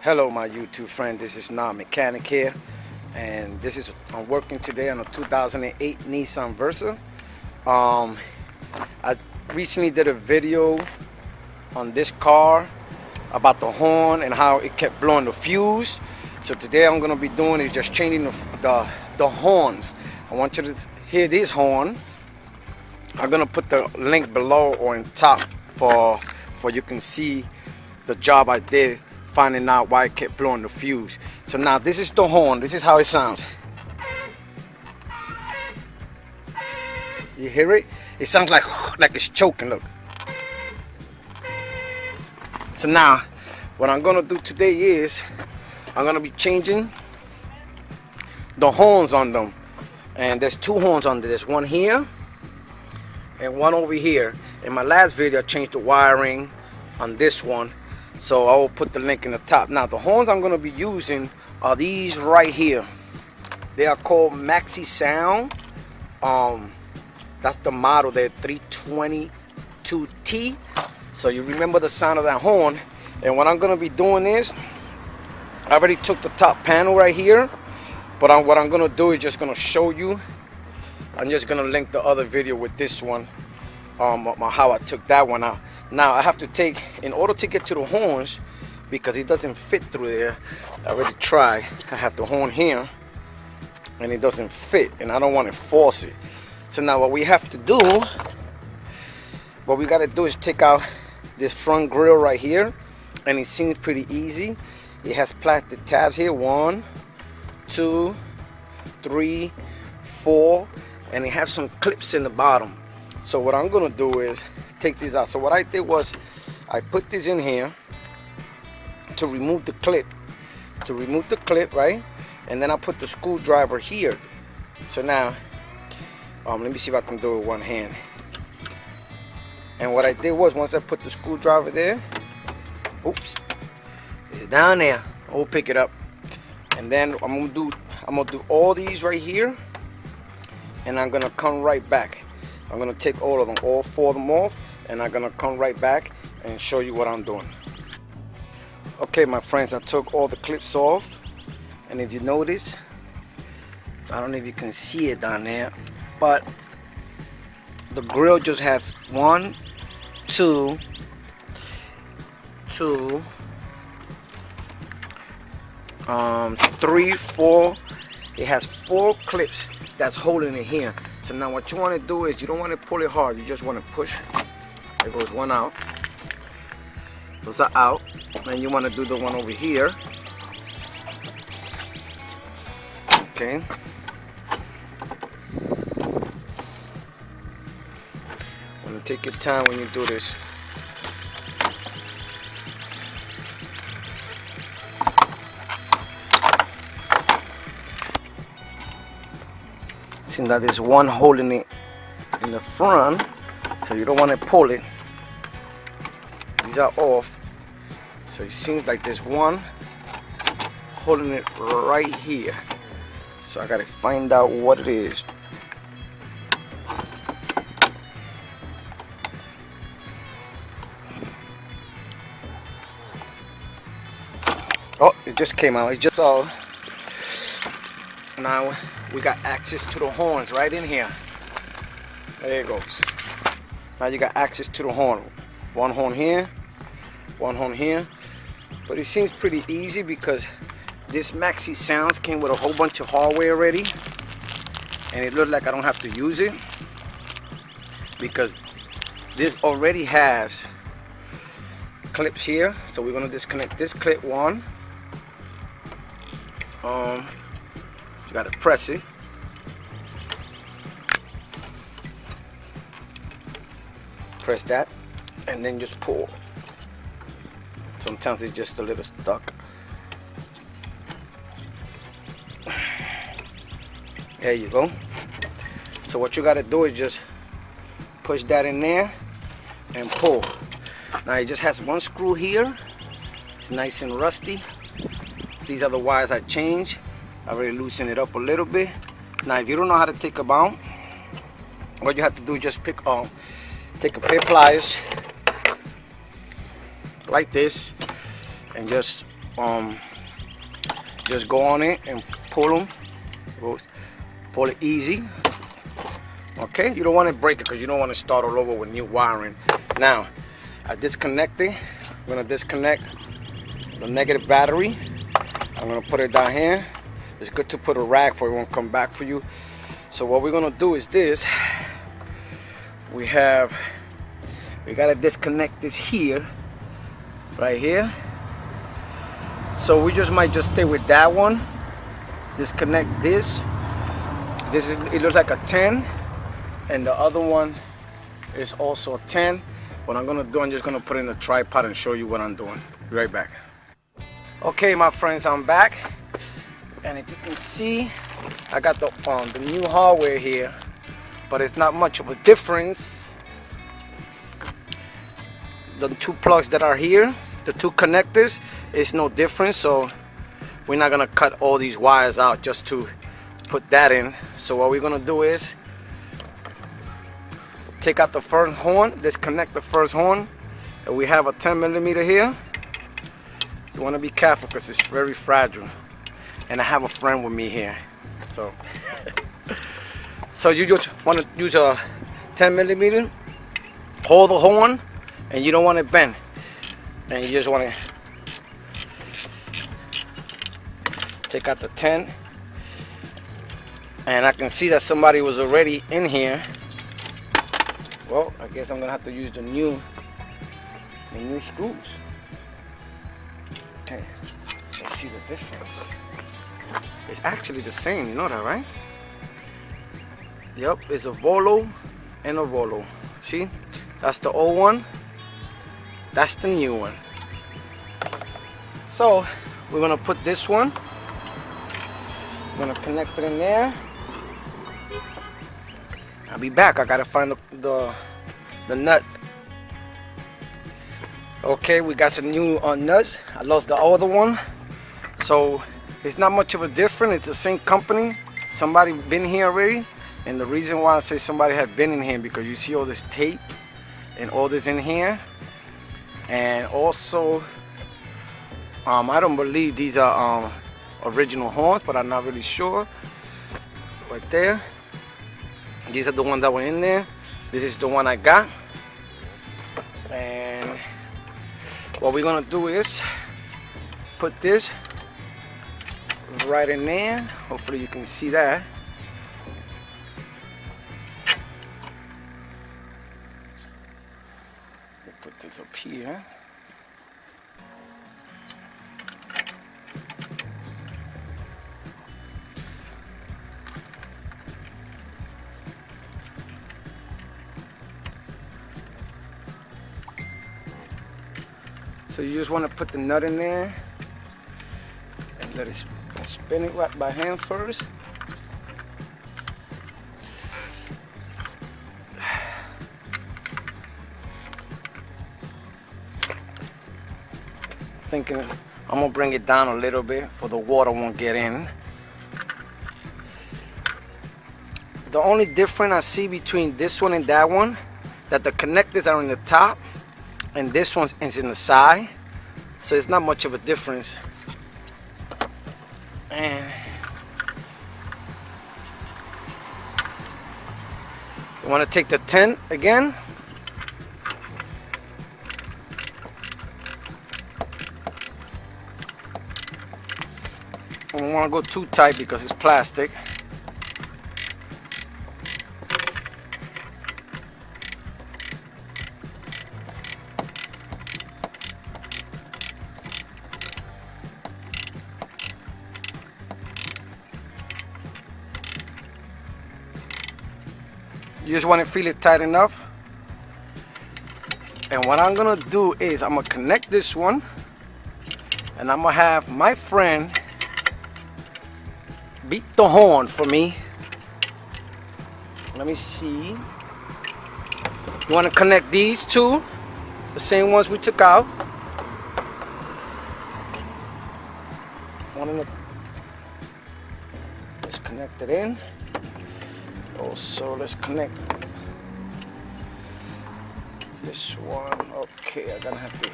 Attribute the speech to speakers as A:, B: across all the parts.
A: Hello my YouTube friend, this is Nah Mechanic here, and I'm working today on a 2008 Nissan Versa. I recently did a video on this car about the horn and how it kept blowing the fuse. So today I'm gonna be doing is just changing the horns. I want you to hear this horn. I'm gonna put the link below or in top for you can see the job I did finding out why it kept blowing the fuse. So now this is the horn. This is how it sounds. You hear it? It sounds like it's choking. Look. So now what I'm gonna do today is I'm gonna be changing the horns on them. And there's two horns on there. There's one here and one over here. In my last video I changed the wiring on this one, so I will put the link in the top. Now the horns I'm going to be using are these right here. They are called Maxi sound. That's the model. They're 322T. So you remember the sound of that horn. And what I'm going to be doing is I already took the top panel right here, but what I'm going to do is just going to show you. I'm just going to link the other video with this one, how I took that one out. Now I have to take, in order to get to the horns, because it doesn't fit through there. I already tried. I have the horn here and it doesn't fit, and I don't want to force it. So now what we have to do, what we got to do is take out this front grill right here, and it seems pretty easy. It has plastic tabs here, 1, 2, 3, 4, and it has some clips in the bottom. So what I'm gonna do is take these out. So what I did was I put this in here to remove the clip, right? And then I put the screwdriver here. So now let me see if I can do it with one hand. And what I did was, once I put the screwdriver there, oops, it's down there. I'll pick it up, and then I'm gonna do all these right here, and I'm gonna come right back. I'm gonna take all of them, all 4 of them off, and I'm gonna come right back and show you what I'm doing. Okay my friends, I took all the clips off, and if you notice, I don't know if you can see it down there, but the grill just has 1, 2, 3, 4. It has 4 clips that's holding it here. So now what you want to do is, you don't want to pull it hard, you just want to push. There goes one out. Those are out. And you want to do the one over here. Okay. Want to take your time when you do this. See, that there's one holding it in the front, so you don't want to pull it. These are off, so it seems like there's one holding it right here. So I gotta find out what it is. Oh, it just came out. It just saw. Now we got access to the horns right in here. There it goes. Now you got access to the horn. One horn here, one horn here. But it seems pretty easy because this Maxi Sounds came with a whole bunch of hardware already, and it looks like I don't have to use it because this already has clips here. So we're gonna disconnect this clip one. You gotta press it. Press that, and then just pull. Sometimes it's just a little stuck. There you go. So what you gotta do is just push that in there and pull. Now it just has one screw here. It's nice and rusty. These are the wires I changed. I already loosened it up a little bit. Now if you don't know how to take them out, what you have to do is just take a pair of pliers like this and just just go on it and pull them. Pull it easy. Okay, you don't want to break it because you don't want to start all over with new wiring. Now, I disconnected. I'm gonna disconnect the negative battery. I'm gonna put it down here. It's good to put a rag for it won't come back for you. So what we're gonna do is this. We gotta disconnect this here, right here. So we might just stay with that one. Disconnect this. It looks like a 10, and the other one is also a 10. What I'm gonna do, I'm just gonna put it in the tripod and show you what I'm doing. Be right back. Okay, my friends, I'm back, and if you can see, I got the new hardware here, but it's not much of a difference. The two plugs that are here, the two connectors, is no difference. So we're not gonna cut all these wires out just to put that in. So what we're gonna do is take out the first horn, disconnect the first horn, and we have a 10mm here. You want to be careful because it's very fragile, and I have a friend with me here, so you just want to use a 10mm, hold the horn, and you don't want it bent, and you just want to take out the 10, and I can see that somebody was already in here. Well, I guess I'm gonna have to use the new screws. Okay, let's see the difference. It's actually the same, you know that, right? Yep, it's a Volo and a Volo. See, that's the old one, that's the new one. So we're gonna put this one, we're gonna connect it in there. I'll be back. I gotta find the nut. Okay, we got some new nuts. I lost the other one, so it's not much of a difference. It's the same company. Somebody been here already, and the reason why I say somebody had been in here because you see all this tape and all this in here, and also I don't believe these are original horns, but I'm not really sure. Right there. These are the ones that were in there. This is the one I got. And what we're gonna do is put this right in there. Hopefully you can see that. We'll put this up here. So you just want to put the nut in there and let it spin it right by hand first. Thinking I'm gonna bring it down a little bit for the water won't get in. The only difference I see between this one and that one, that the connectors are in the top and this one is in the side, so it's not much of a difference. And you want to take the 10 again. I don't want to go too tight because it's plastic. You just want to feel it tight enough. And what I'm gonna do is I'm gonna connect this one, and I'm gonna have my friend beat the horn for me. Let me see. You want to connect these two, the same ones we took out. Let's connect it in. Also, let's connect this one. Okay, I'm gonna have to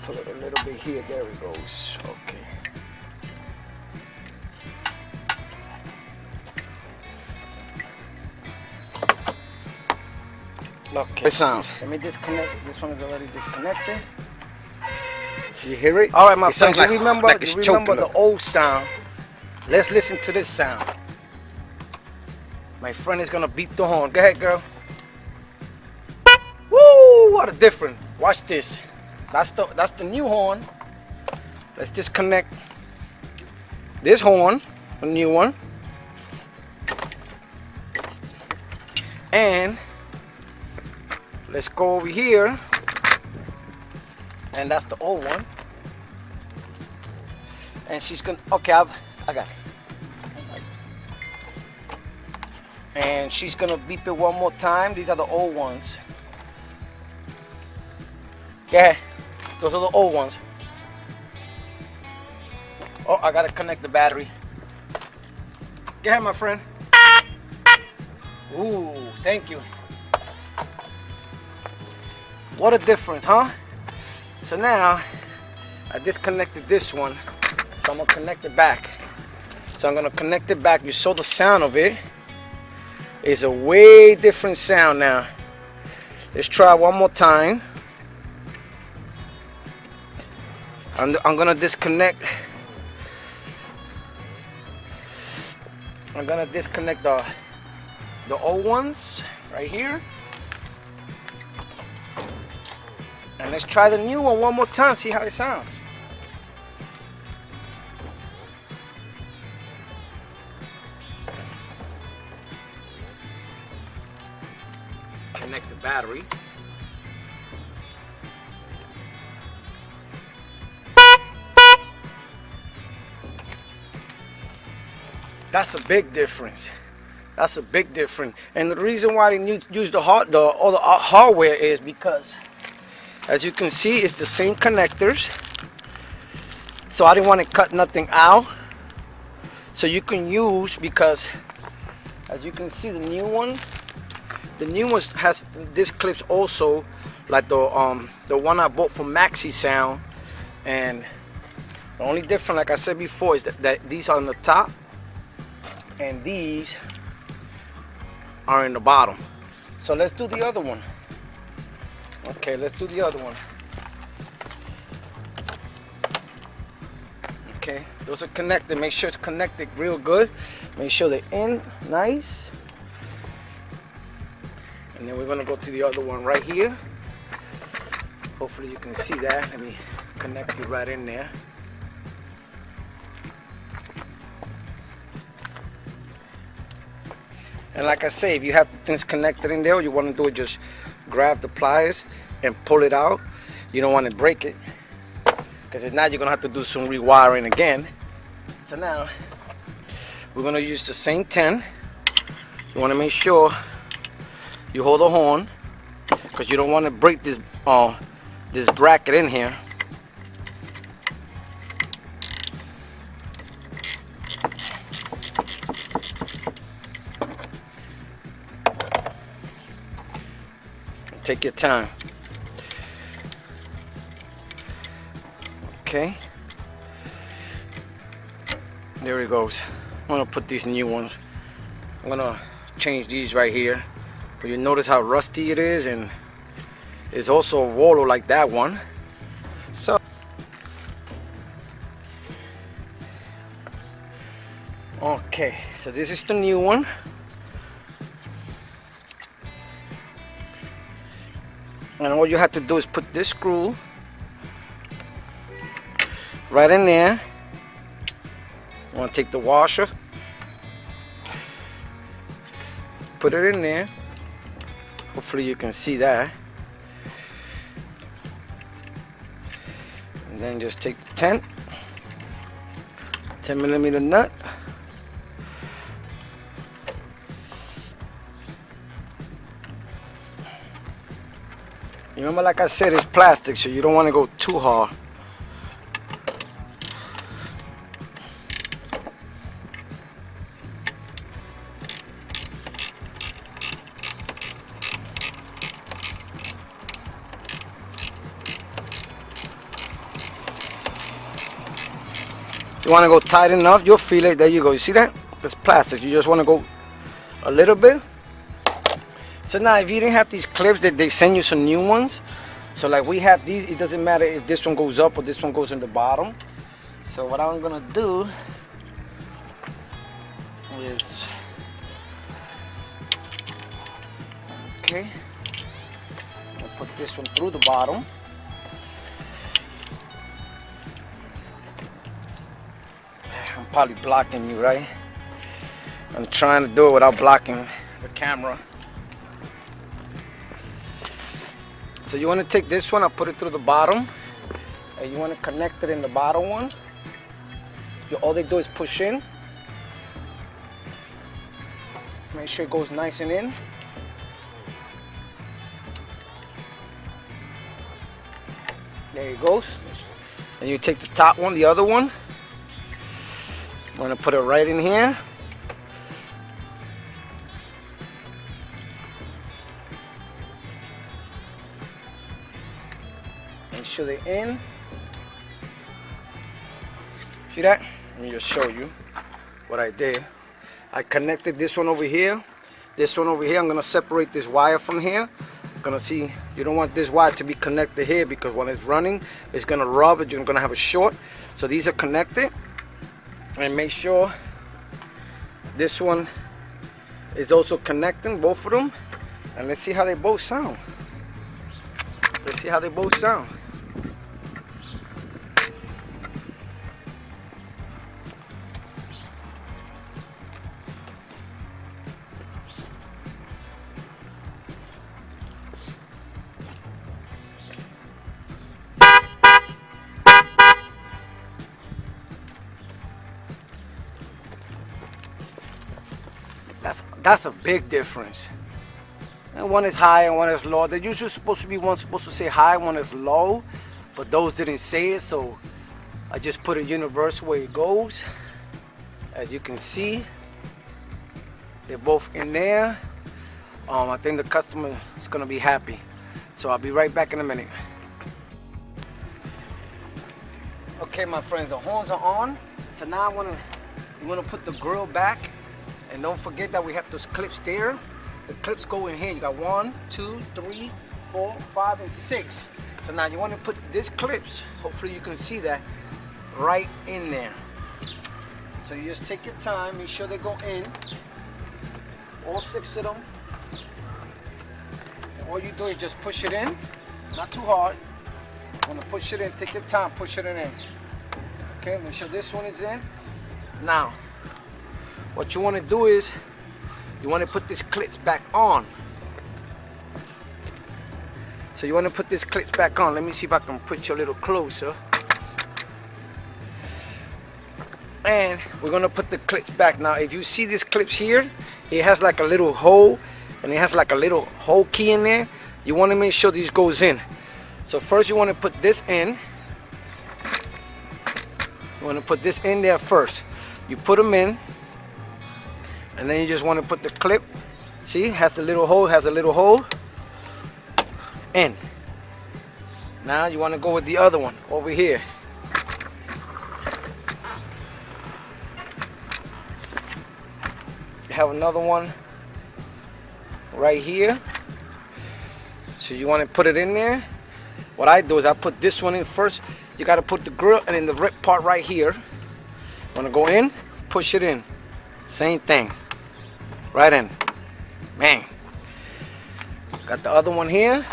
A: Put it a little bit here. There it goes. Okay. Okay. It sounds. Let me disconnect. This one is already disconnected. You hear it? All right, my friend. You remember the old sound? Let's listen to this sound. My friend is gonna beep the horn. Go ahead, girl. Woo! What a difference. Watch this. That's the new horn. Let's disconnect this horn, a new one, and let's go over here, and that's the old one. And she's gonna. Okay, I got it. And she's gonna beep it one more time. These are the old ones. Yeah, those are the old ones. Oh, I gotta connect the battery. Go ahead, my friend. Ooh, thank you. What a difference, huh? So now, I disconnected this one, so I'm gonna connect it back. So I'm gonna connect it back. You saw the sound of it. It's a way different sound now. Let's try one more time. I'm gonna disconnect. I'm gonna disconnect the old ones right here. And let's try the new one more time, see how it sounds. Connect the battery. That's a big difference. That's a big difference. And the reason why they use the hardware is because, as you can see, it's the same connectors. So I didn't want to cut nothing out. So you can use, because as you can see, the new one has this clips also, like the one I bought from Maxi sound. And the only difference, like I said before, is that these are on the top and these are in the bottom. So let's do the other one. Okay, let's do the other one. Okay, those are connected. Make sure it's connected real good. Make sure they're in nice. And then we're gonna go to the other one right here. Hopefully you can see that. Let me connect it right in there. And like I say, if you have things connected in there, all you want to do is just grab the pliers and pull it out. You don't want to break it, because if not, you're going to have to do some rewiring again. So now, we're going to use the same 10. You want to make sure you hold the horn, because you don't want to break this bracket in here. Take your time. Okay. There it goes. I'm gonna put these new ones. I'm gonna change these right here. But you notice how rusty it is, and it's also a roller like that one. So okay, so this is the new one. And all you have to do is put this screw right in there. You want to take the washer, put it in there. Hopefully you can see that. And then just take the 10 millimeter nut. Remember, like I said, it's plastic, so you don't want to go too hard. You want to go tight enough, you'll feel it. There you go. You see that? It's plastic. You just want to go a little bit. So now if you didn't have these clips, they send you some new ones. So like we have these, it doesn't matter if this one goes up or this one goes in the bottom. So what I'm gonna do is, okay, I'll put this one through the bottom. I'm probably blocking you, right? I'm trying to do it without blocking the camera. So you want to take this one, I'll put it through the bottom, and you want to connect it in the bottom one. All they do is push in. Make sure it goes nice and in. There it goes. And you take the top one, the other one. I'm going to put it right in here. Make sure they're in. See that? Let me just show you what I did. I connected this one over here. This one over here, I'm going to separate this wire from here. Gonna see, you don't want this wire to be connected here because when it's running, it's going to rub and you're going to have a short. So these are connected. And make sure this one is also connecting, both of them. And let's see how they both sound. Let's see how they both sound. That's a big difference. And one is high and one is low. They're usually supposed to be, one supposed to say high, one is low, but those didn't say it, so I just put it universal where it goes. As you can see, they're both in there. I think the customer is gonna be happy. So I'll be right back in a minute. Okay, my friends, the horns are on. So now you wanna put the grill back. And don't forget that we have those clips there. The clips go in here. You got 1, 2, 3, 4, 5, and 6. So now you want to put these clips, hopefully you can see that, right in there. So you just take your time, make sure they go in. All 6 of them. And all you do is just push it in. Not too hard. You want to push it in, take your time, push it in. Okay, make sure this one is in. Now, what you want to do is, you want to put these clips back on. So you want to put these clips back on. Let me see if I can put you a little closer. And we're going to put the clips back. Now, if you see these clips here, it has like a little hole, and it has like a little hole key in there. You want to make sure this goes in. So first you want to put this in. You want to put this in there first. You put them in. And then you just want to put the clip, see, has a little hole, in. Now you want to go with the other one over here. You have another one right here. So you want to put it in there. What I do is I put this one in first. You got to put the grill and in the rip part right here. You want to go in, push it in. Same thing. Right in. Man. Got the other one here.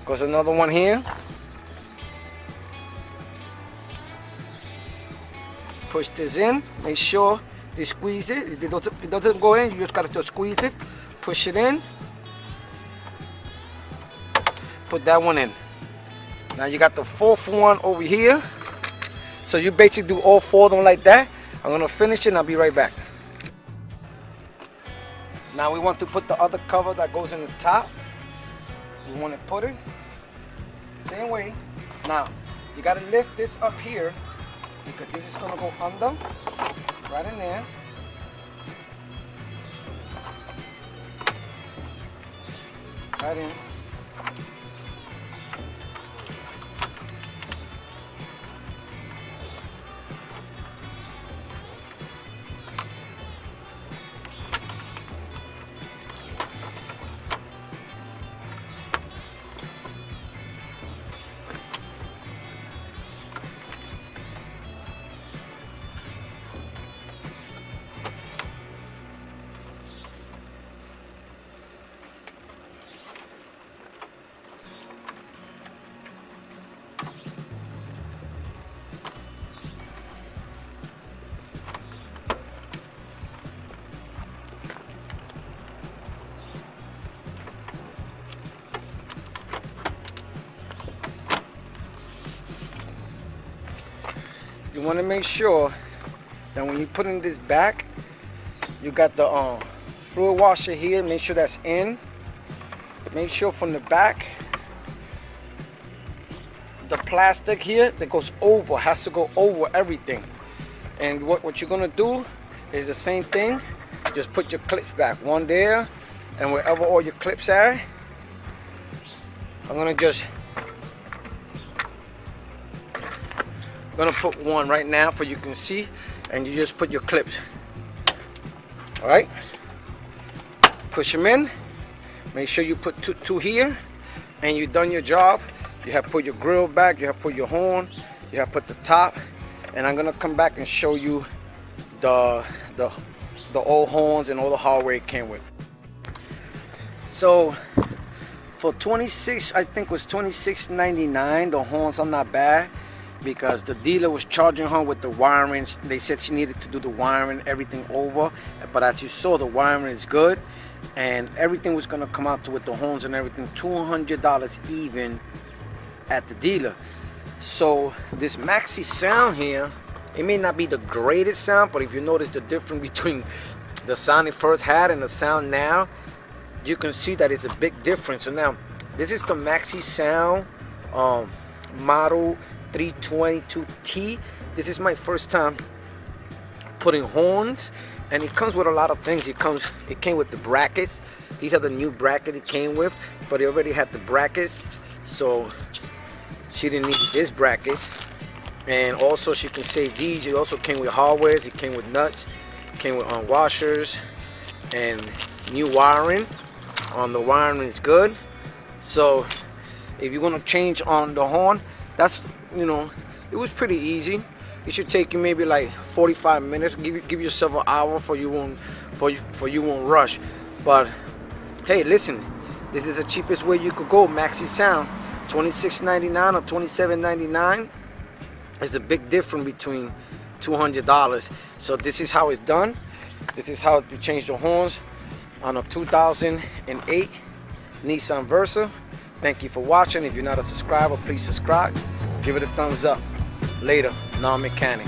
A: Goes another one here. Push this in. Make sure they squeeze it. If it doesn't go in, you just gotta squeeze it. Push it in. Put that one in. Now you got the 4th one over here. So you basically do all 4 of them like that. I'm gonna finish it and I'll be right back. Now we want to put the other cover that goes in the top. We want to put it same way. Now you gotta lift this up here because this is gonna go under, right in there. Right in. You want to make sure that when you put in this back, you got the fluid washer here. Make sure that's in. Make sure from the back, the plastic here that goes over has to go over everything. And what you're gonna do is the same thing. Just put your clips back, one there, and wherever all your clips are, I'm gonna put one right now for you can see, and you just put your clips. All right, push them in. Make sure you put two here, and you've done your job. You have put your grill back, you have put your horn, you have put the top, and I'm gonna come back and show you the old horns and all the hardware it came with. So for 26, I think it was $26.99. The horns are not bad, because the dealer was charging her with the wiring. They said she needed to do the wiring, everything over, but as you saw, the wiring is good, and everything was going to come out to with the horns and everything $200 even at the dealer. So this Maxi sound here, it may not be the greatest sound, but if you notice the difference between the sound it first had and the sound now, you can see that it's a big difference. So now this is the Maxi sound model 322T. This is my first time putting horns, and it comes with a lot of things. It came with the brackets. These are the new brackets it came with, but it already had the brackets, so she didn't need this brackets. And also she can save these. It also came with hardwares. It came with nuts. It came with washers and new wiring. The wiring is good. So if you're gonna change on the horn, that's, you know, it was pretty easy. It should take you maybe like 45 minutes. Give yourself an hour for you won't rush. But hey, listen, this is the cheapest way you could go. Maxi sound, $26.99 or $27.99. is the big difference between $200. So this is how it's done. This is how you change the horns on a 2008 Nissan Versa. Thank you for watching. If you're not a subscriber, please subscribe. Give it a thumbs up. Later, non-mechanic.